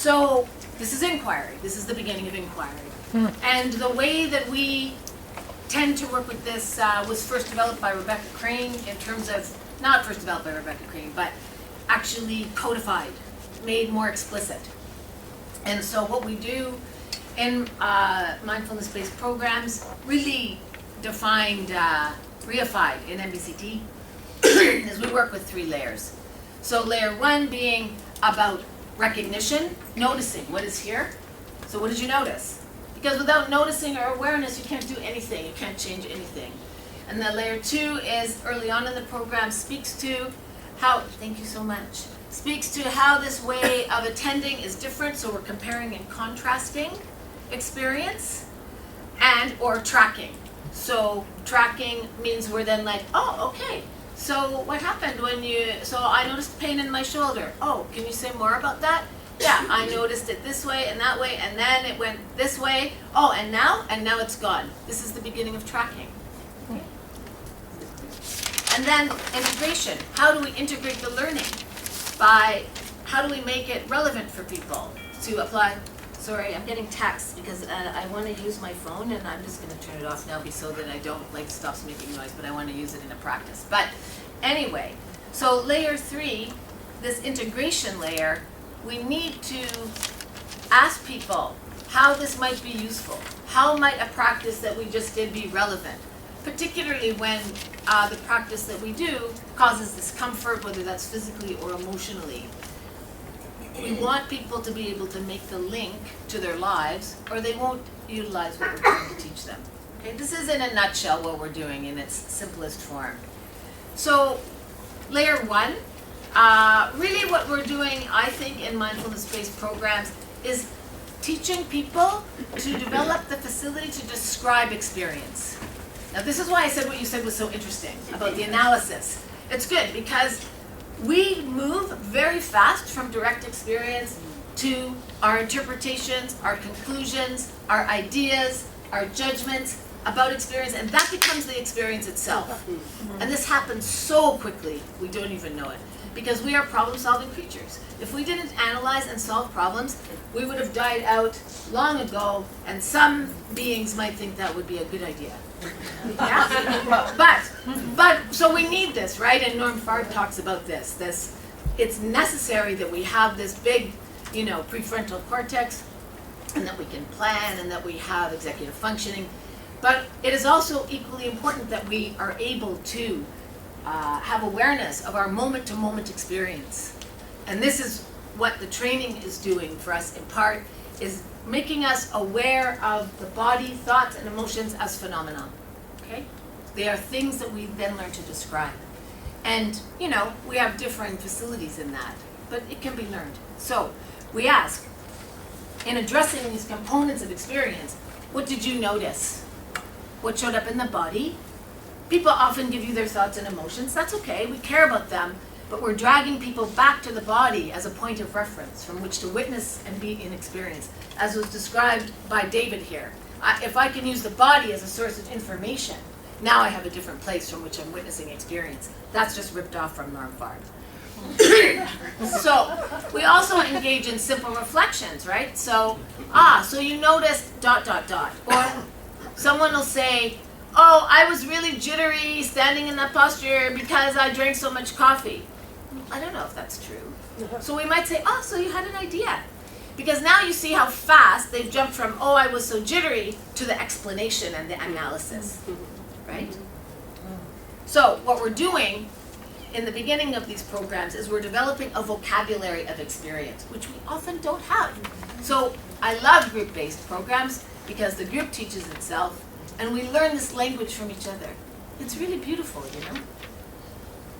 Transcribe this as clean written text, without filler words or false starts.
So this is inquiry. This is the beginning of inquiry. And the way that we tend to work with this was first developed by Rebecca Crane in terms of, not first developed by Rebecca Crane, but actually codified, made more explicit. And so what we do in mindfulness-based programs, really defined, reified in MBCT, is we work with 3 layers. So layer 1 being about recognition, noticing what is here. So what did you notice? Because without noticing or awareness, you can't do anything, you can't change anything. And then layer 2 is early on in the program, speaks to how, thank you so much, speaks to how this way of attending is different. So we're comparing and contrasting experience and or tracking. So tracking means we're then like, oh, okay. So what happened when so I noticed pain in my shoulder. Oh, can you say more about that? Yeah, I noticed it this way, and then it went this way. Oh, and now it's gone. This is the beginning of tracking. Okay. And then integration. How do we integrate the learning? How do we make it relevant for people to apply? Sorry, I'm getting texts because I want to use my phone, and I'm just going to turn it off now so that I don't, stops making noise, but I want to use it in a practice. But anyway, so layer 3, this integration layer, we need to ask people how this might be useful. How might a practice that we just did be relevant? Particularly when the practice that we do causes discomfort, whether that's physically or emotionally. We want people to be able to make the link to their lives, or they won't utilize what we're trying to teach them. Okay, this is in a nutshell what we're doing in its simplest form. So, layer 1, really what we're doing, I think, in mindfulness-based programs is teaching people to develop the facility to describe experience. Now, this is why I said what you said was so interesting about the analysis. It's good because we move very fast from direct experience to our interpretations, our conclusions, our ideas, our judgments about experience, and that becomes the experience itself. And this happens so quickly, we don't even know it, because we are problem-solving creatures. If we didn't analyze and solve problems, we would have died out long ago, and some beings might think that would be a good idea. Yeah? But so we need this, right? And Norm Farr talks about this. It's necessary that we have this big, prefrontal cortex, and that we can plan, and that we have executive functioning. But it is also equally important that we are able to have awareness of our moment-to-moment experience. And this is what the training is doing for us in part, is making us aware of the body, thoughts, and emotions as phenomena. Okay? They are things that we then learn to describe. And, we have differing facilities in that, but it can be learned. So, we ask, in addressing these components of experience, what did you notice? What showed up in the body? People often give you their thoughts and emotions. That's okay, we care about them, but we're dragging people back to the body as a point of reference from which to witness and be in experience, as was described by David here. If I can use the body as a source of information, now I have a different place from which I'm witnessing experience. That's just ripped off from Norm Farr. So, we also engage in simple reflections, right? So, so you noticed ... Or someone will say, oh, I was really jittery standing in that posture because I drank so much coffee. I don't know if that's true. So we might say, oh, so you had an idea. Because now you see how fast they've jumped from, oh, I was so jittery, to the explanation and the analysis, right? So what we're doing in the beginning of these programs is we're developing a vocabulary of experience, which we often don't have. So I love group-based programs because the group teaches itself, and we learn this language from each other. It's really beautiful,